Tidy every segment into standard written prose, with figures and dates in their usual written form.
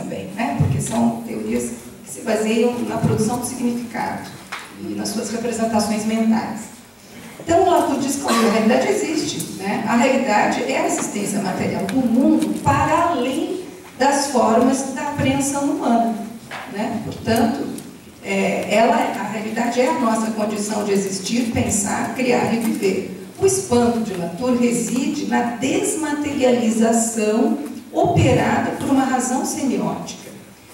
também, né? Porque são teorias que se baseiam na produção do significado e nas suas representações mentais. Então, o Latour diz que a realidade existe, né? A realidade é a existência material do mundo para além das formas da apreensão humana, né? Portanto, a realidade é a nossa condição de existir, pensar, criar e viver. O espanto de Latour reside na desmaterialização operada por uma razão semiótica,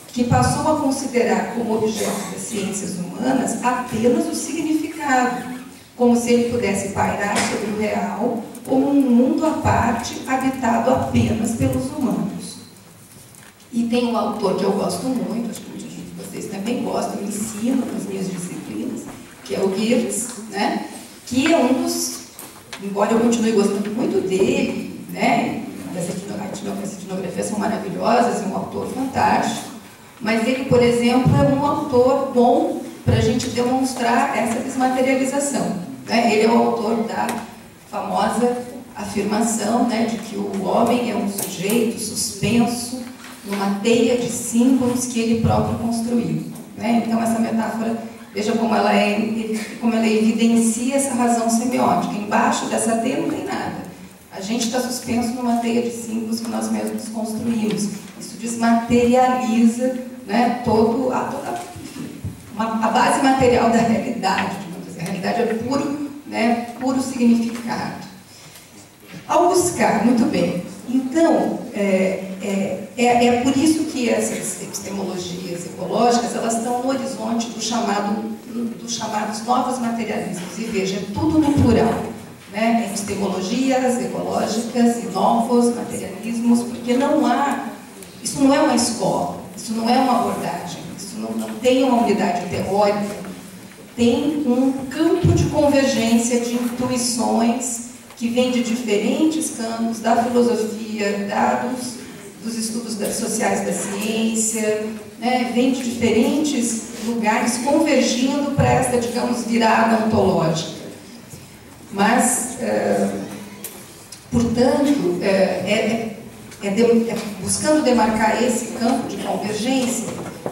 que passou a considerar como objeto das ciências humanas apenas o significado, como se ele pudesse pairar sobre o real, como um mundo à parte, habitado apenas pelos humanos. E tem um autor que eu gosto muito, acho que muitos de vocês também gostam, eu ensino nas minhas disciplinas, que é o Geertz, né? Que é um dos, embora eu continue gostando muito dele, né? As etnografias são maravilhosas, é um autor fantástico, mas ele, por exemplo, é um autor bom para a gente demonstrar essa desmaterialização, né? Ele é o autor da famosa afirmação, né, de que o homem é um sujeito suspenso numa teia de símbolos que ele próprio construiu, né? Então, essa metáfora, veja como ela evidencia essa razão semiótica. Embaixo dessa teia não tem nada. A gente está suspenso numa teia de símbolos que nós mesmos construímos. Isso desmaterializa, né, a base material da realidade. A realidade é puro, né, puro significado. Ao buscar, muito bem. Então, é por isso que essas epistemologias ecológicas, elas estão no horizonte dos chamados novos materialismos. E veja, é tudo no plural, né? Epistemologias ecológicas e novos materialismos, porque isso não é uma escola, isso não é uma abordagem, isso não tem uma unidade teórica, tem um campo de convergência de intuições que vem de diferentes campos da filosofia, dos estudos sociais da ciência, né? Vem de diferentes lugares convergindo para essa, digamos, virada ontológica. Mas, portanto, buscando demarcar esse campo de convergência,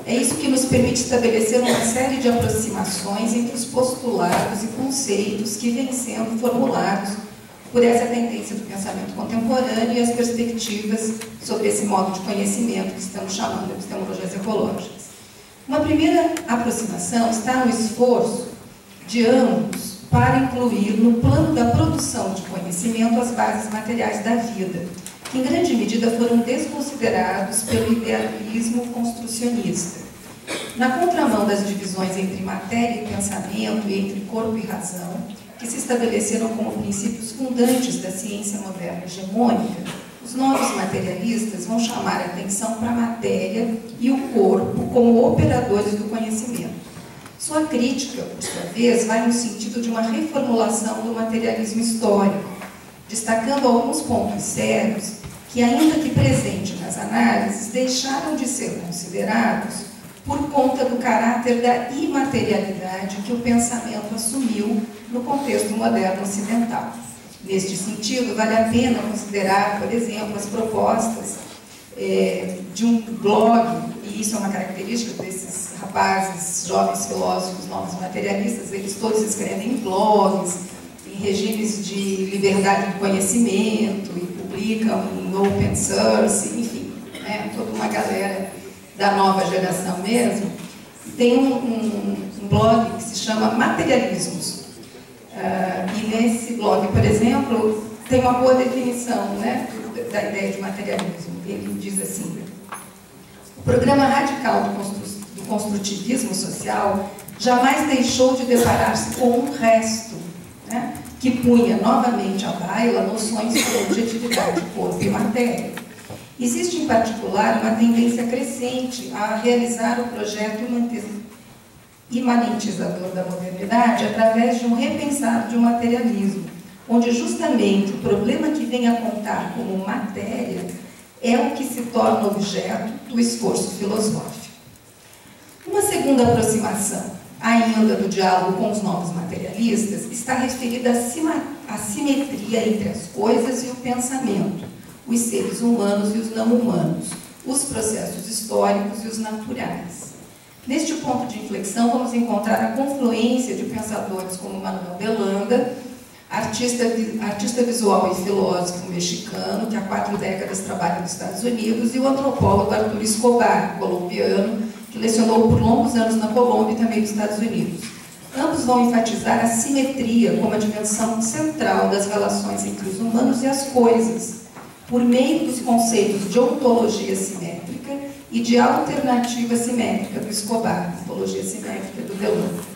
é isso que nos permite estabelecer uma série de aproximações entre os postulados e conceitos que vêm sendo formulados por essa tendência do pensamento contemporâneo e as perspectivas sobre esse modo de conhecimento que estamos chamando de epistemologias ecológicas. Uma primeira aproximação está no esforço de ambos para incluir no plano da produção de conhecimento as bases materiais da vida, que em grande medida foram desconsiderados pelo idealismo construcionista. Na contramão das divisões entre matéria e pensamento e entre corpo e razão, que se estabeleceram como princípios fundantes da ciência moderna hegemônica, os novos materialistas vão chamar a atenção para a matéria e o corpo como operadores do conhecimento. Sua crítica, por sua vez, vai no sentido de uma reformulação do materialismo histórico, destacando alguns pontos sérios que, ainda que presentes nas análises, deixaram de ser considerados por conta do caráter da imaterialidade que o pensamento assumiu no contexto moderno ocidental. Neste sentido, vale a pena considerar, por exemplo, as propostas de um blog, e isso é uma característica desses rapazes, jovens filósofos, novos materialistas, eles todos escrevem em blogs, em regimes de liberdade de conhecimento, e publicam em open source, enfim, né, toda uma galera da nova geração mesmo. Tem um blog que se chama Materialismos. E nesse blog, por exemplo, tem uma boa definição, né, da ideia de materialismo. Ele diz assim: o programa radical do construtivismo social jamais deixou de deparar-se com um resto, né, que punha novamente à baila noções de objetividade, corpo e matéria. Existe, em particular, uma tendência crescente a realizar o projeto imanentizador da modernidade através de um repensado de um materialismo, onde justamente o problema que vem a contar como matéria é o que se torna objeto do esforço filosófico. Uma segunda aproximação, ainda do diálogo com os novos materialistas, está referida à simetria entre as coisas e o pensamento, os seres humanos e os não humanos, os processos históricos e os naturais. Neste ponto de inflexão, vamos encontrar a confluência de pensadores como Manuel Belanda, artista visual e filósofo mexicano, que há 4 décadas trabalha nos Estados Unidos, e o antropólogo Arthur Escobar, colombiano, que lecionou por longos anos na Colômbia e também nos Estados Unidos. Ambos vão enfatizar a simetria como a dimensão central das relações entre os humanos e as coisas, por meio dos conceitos de ontologia simétrica e de alternativa simétrica do Escobar, ontologia simétrica do Belanda.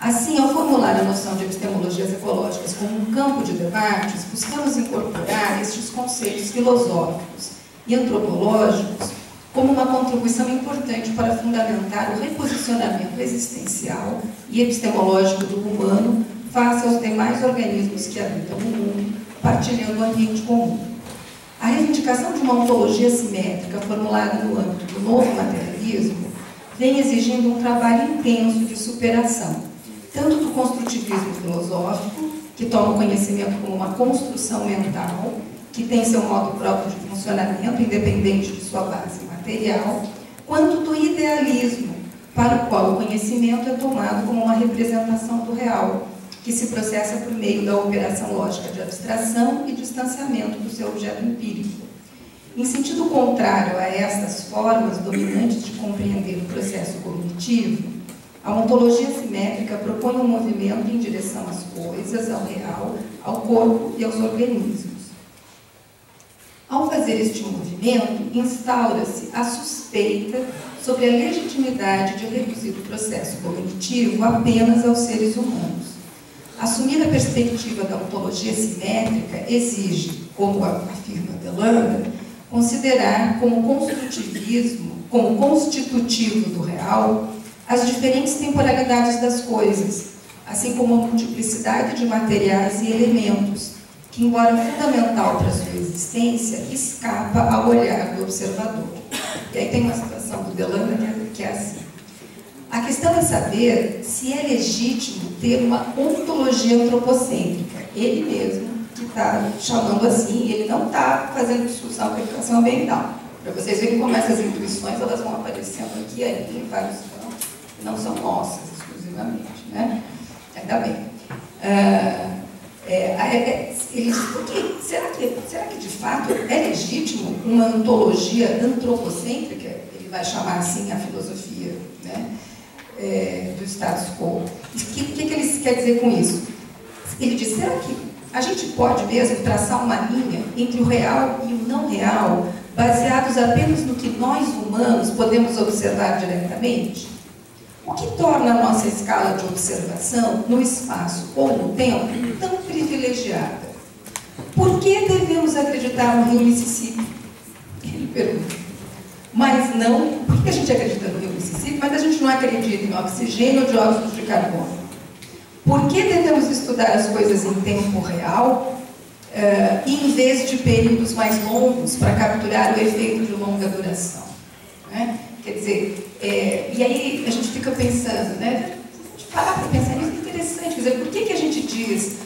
Assim, ao formular a noção de epistemologias ecológicas como um campo de debates, buscamos incorporar estes conceitos filosóficos e antropológicos como uma contribuição importante para fundamentar o reposicionamento existencial e epistemológico do humano face aos demais organismos que habitam o mundo, partilhando o ambiente comum. A reivindicação de uma ontologia simétrica formulada no âmbito do novo materialismo vem exigindo um trabalho intenso de superação, tanto do construtivismo filosófico, que toma o conhecimento como uma construção mental, que tem seu modo próprio de funcionamento, independente de sua base material, quanto do idealismo, para o qual o conhecimento é tomado como uma representação do real, que se processa por meio da operação lógica de abstração e distanciamento do seu objeto empírico. Em sentido contrário a estas formas dominantes de compreender o processo cognitivo, a ontologia simétrica propõe um movimento em direção às coisas, ao real, ao corpo e aos organismos. Ao fazer este movimento, instaura-se a suspeita sobre a legitimidade de reduzir o processo cognitivo apenas aos seres humanos. Assumir a perspectiva da ontologia simétrica exige, como afirma Belanda, considerar como construtivismo, como constitutivo do real, as diferentes temporalidades das coisas, assim como a multiplicidade de materiais e elementos, que, embora fundamental para a sua existência, escapa ao olhar do observador. E aí tem uma situação do Belanda que é assim. A questão é saber se é legítimo ter uma ontologia antropocêntrica. Ele mesmo que está chamando assim, ele não está fazendo discussão com a educação ambiental. Para vocês verem como essas intuições elas vão aparecendo aqui e ali, em vários campos, não são nossas exclusivamente, né? Ainda bem. Ele diz, porque, será que de fato é legítimo uma ontologia antropocêntrica? Ele vai chamar assim a filosofia, né, do status quo. O que ele quer dizer com isso? Ele diz, será que a gente pode mesmo traçar uma linha entre o real e o não real, baseados apenas no que nós humanos podemos observar diretamente? O que torna a nossa escala de observação, no espaço ou no tempo, tão privilegiada? Por que devemos acreditar no rio Mississippi? Ele pergunta. Mas não, por que a gente acredita no rio Mississippi, mas a gente não acredita em oxigênio ou dióxido de carbono? Por que devemos estudar as coisas em tempo real, em vez de períodos mais longos, para capturar o efeito de longa duração? Né? Quer dizer, e aí a gente fica pensando, né? A gente para para pensar nisso, é interessante. Quer dizer, por que a gente diz,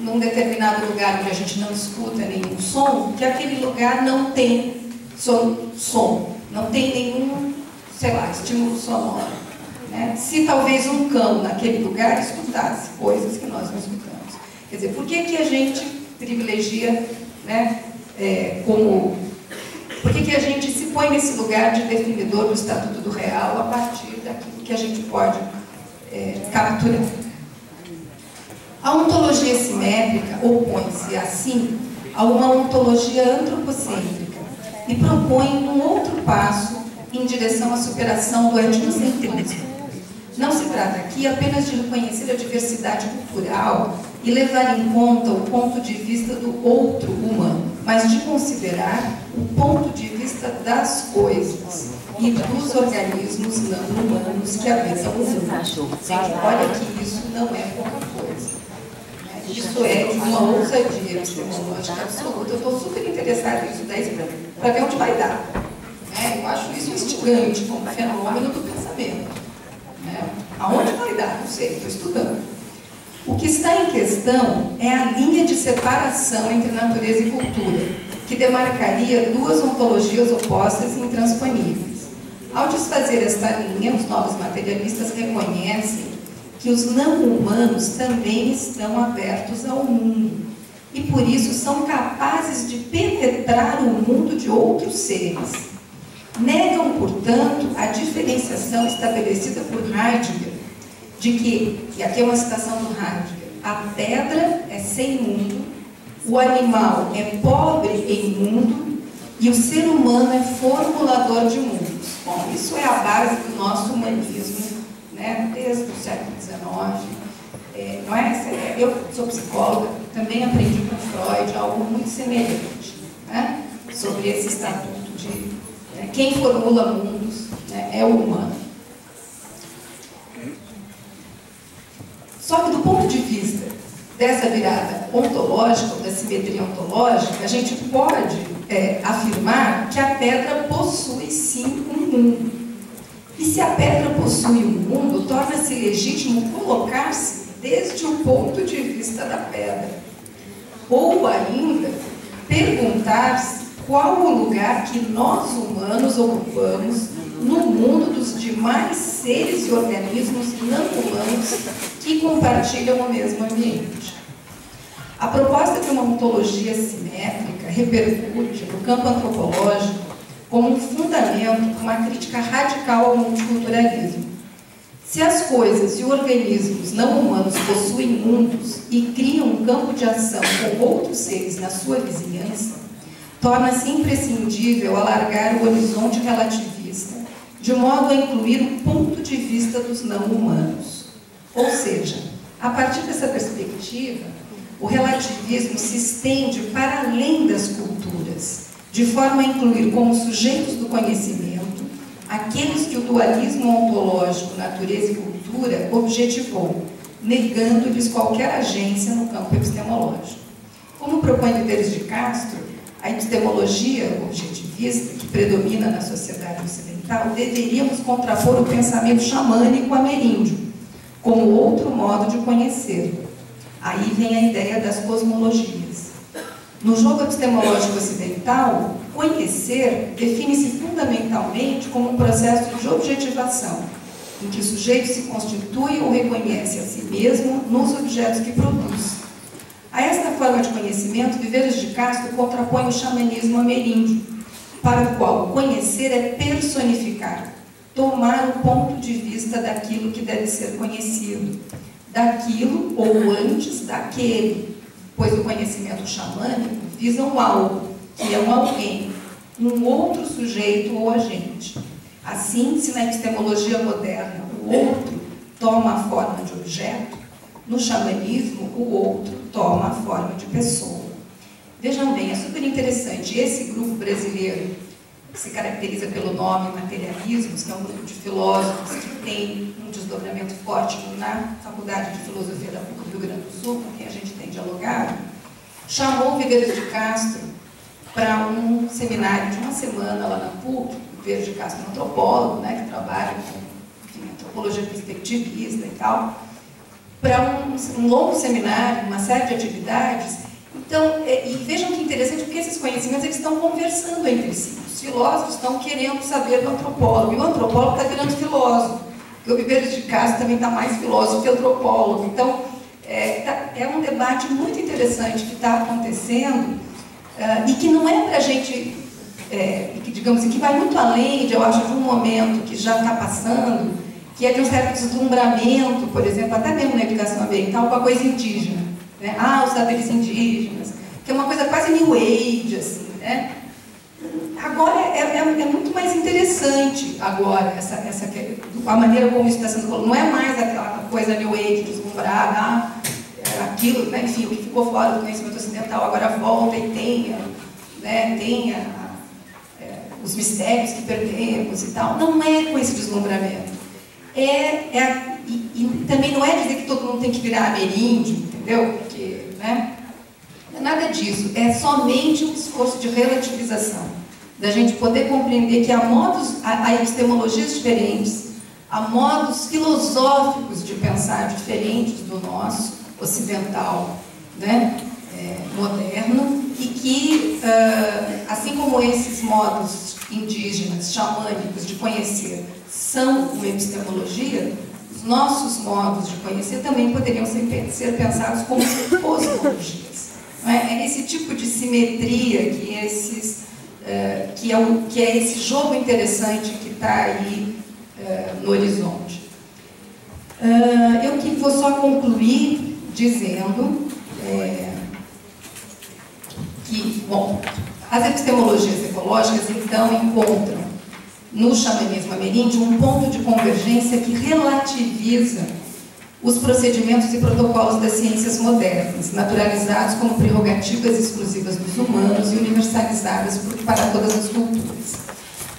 num determinado lugar onde a gente não escuta nenhum som, que aquele lugar não tem som, não tem nenhum, sei lá, estímulo sonoro? Né? Se talvez um cão naquele lugar escutasse coisas que nós não escutamos. Quer dizer, por que a gente privilegia, né, por que a gente se põe nesse lugar de definidor do Estatuto do Real a partir daquilo que a gente pode capturar? A ontologia simétrica opõe-se, assim, a uma ontologia antropocêntrica e propõe um outro passo em direção à superação do etnocentrismo. Não se trata aqui apenas de reconhecer a diversidade cultural e levar em conta o ponto de vista do outro humano, mas de considerar o ponto de vista das coisas e dos organismos não humanos que habitam o mundo. Olha que isso não é pouca coisa. Isso é uma ousadia epistemológica absoluta. Eu estou super interessada nisso daí para ver onde vai dar. Eu acho isso instigante como fenômeno do pensamento. Aonde vai dar? Não sei, estou estudando. O que está em questão é a linha de separação entre natureza e cultura. que demarcaria duas ontologias opostas e intransponíveis. Ao desfazer esta linha, os novos materialistas reconhecem que os não-humanos também estão abertos ao mundo e, por isso, são capazes de penetrar o mundo de outros seres. Negam, portanto, a diferenciação estabelecida por Heidegger de que, e aqui é uma citação do Heidegger, a pedra é sem mundo, o animal é pobre em mundo e o ser humano é formulador de mundos. Bom, isso é a base do nosso humanismo, né, desde o século XIX. Não é? Eu sou psicóloga, também aprendi com Freud algo muito semelhante, né, sobre esse estatuto de quem formula mundos, né, é o humano. Só que do ponto de vista dessa virada ontológica, ou da simetria ontológica, a gente pode afirmar que a pedra possui sim um mundo. E se a pedra possui um mundo, torna-se legítimo colocar-se desde o ponto de vista da pedra. Ou ainda, perguntar-se qual o lugar que nós humanos ocupamos no mundo dos demais seres e organismos não humanos que compartilham o mesmo ambiente. A proposta de uma ontologia simétrica repercute no campo antropológico como um fundamento, uma crítica radical ao multiculturalismo. Se as coisas e organismos não humanos possuem mundos e criam um campo de ação com outros seres na sua vizinhança, torna-se imprescindível alargar o horizonte relativista, de modo a incluir o ponto de vista dos não-humanos. Ou seja, a partir dessa perspectiva, o relativismo se estende para além das culturas, de forma a incluir como sujeitos do conhecimento aqueles que o dualismo ontológico, natureza e cultura, objetivou, negando-lhes qualquer agência no campo epistemológico. Como propõe Viveiros de Castro, a epistemologia objetivista, que predomina na sociedade ocidental, deveríamos contrapor o pensamento xamânico ameríndio, como outro modo de conhecer. Aí vem a ideia das cosmologias. No jogo epistemológico ocidental, conhecer define-se fundamentalmente como um processo de objetivação, em que o sujeito se constitui ou reconhece a si mesmo nos objetos que produz. A esta forma de conhecimento, Viveiros de Castro contrapõe o xamanismo ameríndio, para o qual conhecer é personificar, tomar o ponto de vista daquilo que deve ser conhecido, daquilo ou antes daquele, pois o conhecimento xamânico visa um algo, que é um alguém, um outro sujeito ou agente. Assim, se na epistemologia moderna o outro toma a forma de objeto, no xamanismo o outro toma a forma de pessoa. Vejam bem, é super interessante. Esse grupo brasileiro, que se caracteriza pelo nome Materialismos, que é um grupo de filósofos que tem um desdobramento forte na Faculdade de Filosofia da PUC do Rio Grande do Sul, com quem a gente tem dialogado, chamou Viveiros de Castro para um seminário de uma semana lá na PUC. Viveiros de Castro é um antropólogo, né, que trabalha com antropologia perspectivista e tal, para um longo seminário, uma série de atividades. Então, e vejam que interessante, porque esses conhecimentos eles estão conversando entre si. Os filósofos estão querendo saber do antropólogo, e o antropólogo está virando filósofo, porque o Viveiros de Castro também está mais filósofo que antropólogo. Então, é um debate muito interessante que está acontecendo, e que não é para a gente, que, digamos assim, que vai muito além, eu acho, de um momento que já está passando, que é de um certo deslumbramento, por exemplo, até mesmo na educação ambiental, com a coisa indígena. Né? Os saberes indígenas, que é uma coisa quase new age, assim, né? Agora, é muito mais interessante agora, a maneira como isso está sendo colocado. Não é mais aquela coisa new age, deslumbrada, aquilo, né? Enfim, o que ficou fora do conhecimento ocidental agora volta e tem os mistérios que perdemos e tal. Não é com esse deslumbramento. E também não é dizer que todo mundo tem que virar ameríndio, entendeu? Porque, né? Não é nada disso. É somente um esforço de relativização, da gente poder compreender que há epistemologias diferentes, há modos filosóficos de pensar diferentes do nosso, ocidental, né? Moderno, e que, assim como esses modos indígenas, xamânicos de conhecer são uma epistemologia, os nossos modos de conhecer também poderiam ser pensados como cosmologias. Não é? É esse tipo de simetria que é esse jogo interessante que está aí no horizonte. Eu vou só concluir dizendo que, bom, as epistemologias ecológicas, então, encontram no xamanismo ameríndio um ponto de convergência que relativiza os procedimentos e protocolos das ciências modernas, naturalizados como prerrogativas exclusivas dos humanos e universalizadas para todas as culturas.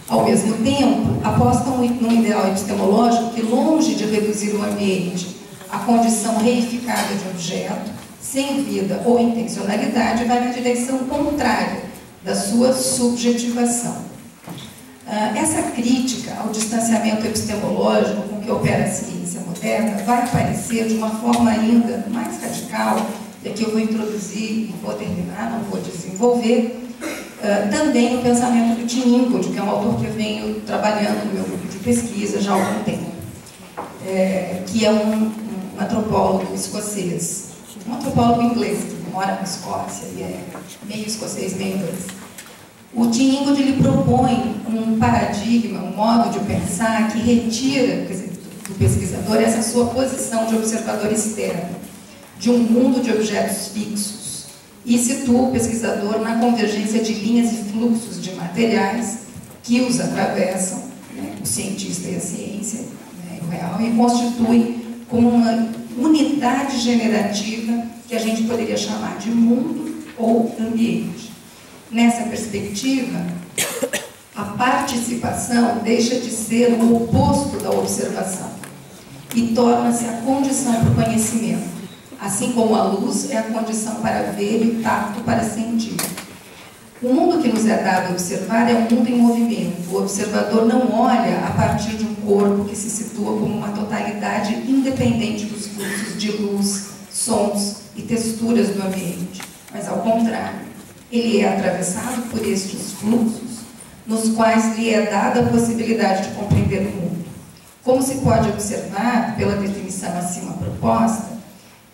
Ao mesmo tempo, apostam num ideal epistemológico que, longe de reduzir o ambiente à condição reificada de objeto, sem vida ou intencionalidade, vai na direção contrária da sua subjetivação. Essa crítica ao distanciamento epistemológico com que opera a ciência moderna vai aparecer de uma forma ainda mais radical, e aqui eu vou introduzir e vou terminar, não vou desenvolver, também o pensamento do Tim Ingold, que é um autor que eu venho trabalhando no meu grupo de pesquisa já há algum tempo, que é um antropólogo escocês, um antropólogo inglês que mora na Escócia e é meio escocês, meio inglês. O Tim Ingold ele propõe um paradigma, um modo de pensar que retira, quer dizer, do pesquisador essa sua posição de observador externo, de um mundo de objetos fixos, e situa o pesquisador na convergência de linhas e fluxos de materiais que os atravessam, né, o cientista e a ciência, né, o real, e constituem como uma unidade generativa que a gente poderia chamar de mundo ou ambiente. Nessa perspectiva, a participação deixa de ser o oposto da observação e torna-se a condição para o conhecimento, assim como a luz é a condição para ver e o tato para sentir. O mundo que nos é dado observar é um mundo em movimento. O observador não olha a partir de um corpo que se situa como uma totalidade independente dos fluxos de luz, sons e texturas do ambiente, mas ao contrário, ele é atravessado por estes fluxos, nos quais lhe é dada a possibilidade de compreender o mundo. Como se pode observar, pela definição acima proposta,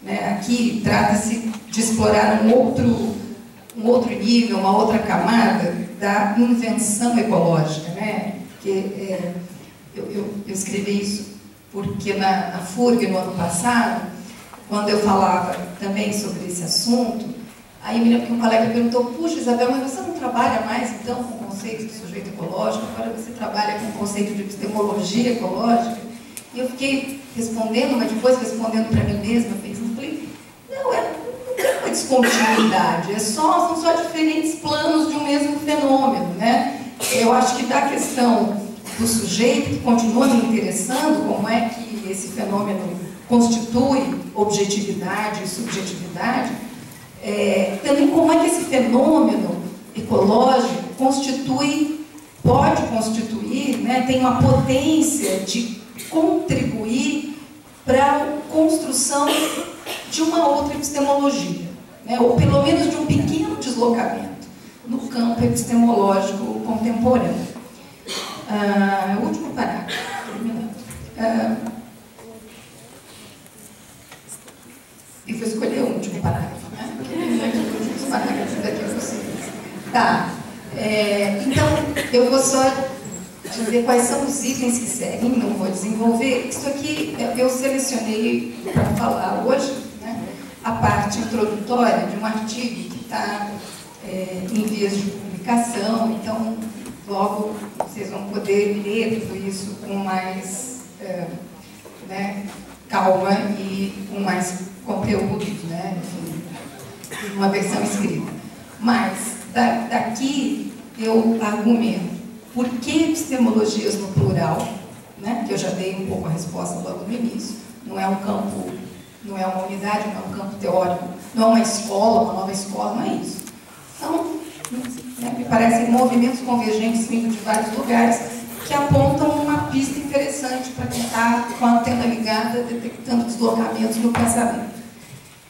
né, aqui trata-se de explorar um outro nível, uma outra camada da invenção ecológica. Né? Eu escrevi isso porque na FURG, no ano passado, quando eu falava também sobre esse assunto, aí eu me lembro que um colega perguntou: puxa, Isabel, mas você não trabalha mais, então, com o conceito de sujeito ecológico, agora você trabalha com o conceito de epistemologia ecológica? E eu fiquei respondendo, mas depois respondendo para mim mesma, pensando, falei, não é uma descontinuidade, são só diferentes planos de um mesmo fenômeno, né? Eu acho que da questão do sujeito, que continua me interessando, como é que esse fenômeno constitui objetividade e subjetividade, também como é que esse fenômeno ecológico pode constituir, né, tem uma potência de contribuir para a construção de uma outra epistemologia, né, ou pelo menos de um pequeno deslocamento no campo epistemológico contemporâneo. O último parágrafo, terminando. E vou escolher o último parágrafo, né? Porque tem muitos últimos parágrafos daqui a vocês. Tá. Então, eu vou só dizer quais são os itens que seguem, não vou desenvolver. Isso aqui eu selecionei para falar hoje, né, a parte introdutória de um artigo que está em vias de publicação, então logo vocês vão poder ler tudo isso com mais né, calma e com mais conteúdo, né, enfim, uma versão escrita. Mas daqui eu argumento por que epistemologias no plural, né, que eu já dei um pouco a resposta logo no início. Não é um campo, não é uma unidade, não é um campo teórico, não é uma escola, uma nova escola, não é isso. São, né, me parecem movimentos convergentes vindo de vários lugares que apontam uma pista interessante para quem está com a antena ligada, detectando deslocamentos no pensamento.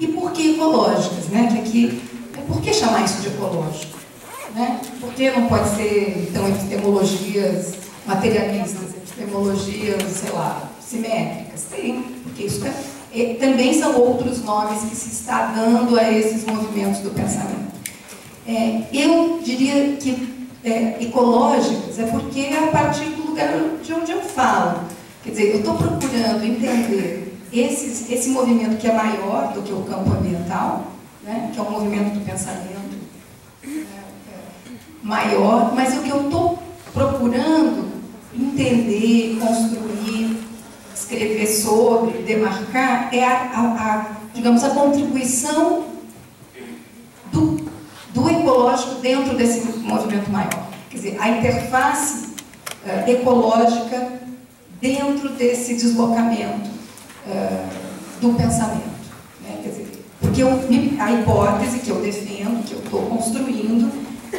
E por que ecológicas? Né? Que aqui por que chamar isso de ecológico? Né? Por que não pode ser, então, epistemologias materialistas, epistemologias, sei lá, simétricas? Tem, porque isso também são outros nomes que se está dando a esses movimentos do pensamento. Eu diria que ecológicas é porque é a partir do lugar de onde eu falo. Quer dizer, eu estou procurando entender esse movimento que é maior do que o campo ambiental, né, que é um movimento do pensamento maior, mas o que eu estou procurando entender, construir, escrever sobre, demarcar, é digamos, a contribuição do ecológico dentro desse movimento maior. Quer dizer, a interface ecológica dentro desse deslocamento do pensamento. Né? Quer dizer, porque a hipótese que eu defendo, que eu estou construindo,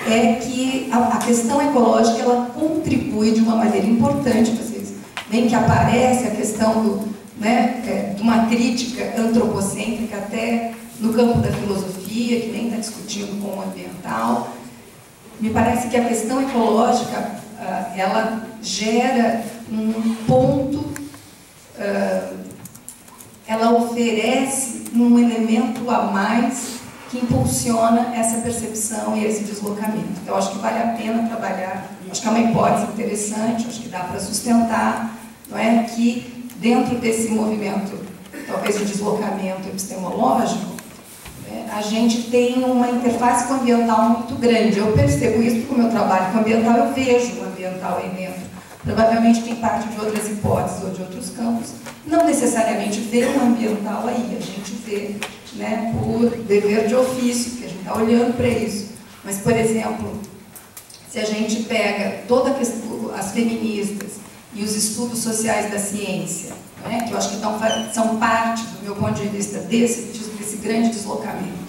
é que a questão ecológica ela contribui de uma maneira importante. Vocês veem que aparece a questão de uma crítica antropocêntrica até no campo da filosofia, que nem está discutindo com o ambiental. Me parece que a questão ecológica ela gera um ponto, ela oferece um elemento a mais que impulsiona essa percepção e esse deslocamento. Então, acho que vale a pena trabalhar, acho que é uma hipótese interessante, acho que dá para sustentar, não é? Que dentro desse movimento, talvez o deslocamento epistemológico, a gente tem uma interface com o ambiental muito grande. Eu percebo isso porque o meu trabalho com o ambiental, eu vejo o ambiental aí dentro. Provavelmente quem parte de outras hipóteses ou de outros campos, não necessariamente vê um ambiental aí, a gente vê, né, por dever de ofício, que a gente está olhando para isso. Mas, por exemplo, se a gente pega toda a questão, as feministas e os estudos sociais da ciência, né, que eu acho que são parte, do meu ponto de vista, desse grande deslocamento,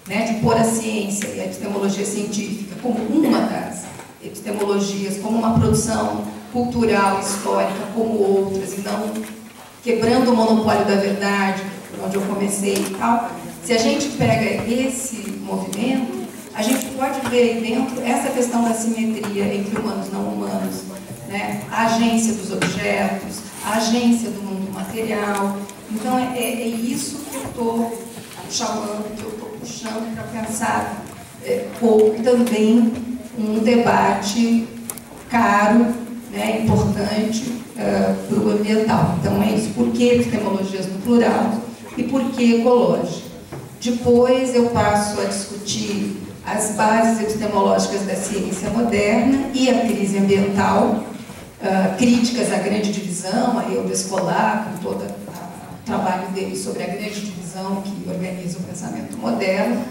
né, de pôr a ciência e a epistemologia científica como uma das epistemologias, como uma produção cultural, histórica, como outras, e não quebrando o monopólio da verdade, por onde eu comecei e tal. Se a gente pega esse movimento, a gente pode ver aí dentro essa questão da simetria entre humanos e não humanos, né? A agência dos objetos, a agência do mundo material. Então, é isso que eu estou chamando, que eu estou puxando para pensar ou também um debate caro, né, importante para o ambiental. Então, é isso. Por que epistemologias no plural e por que ecológica? Depois eu passo a discutir as bases epistemológicas da ciência moderna e a crise ambiental, críticas à grande divisão, aí eu Descolar, com todo o trabalho dele sobre a grande divisão que organiza o pensamento moderno,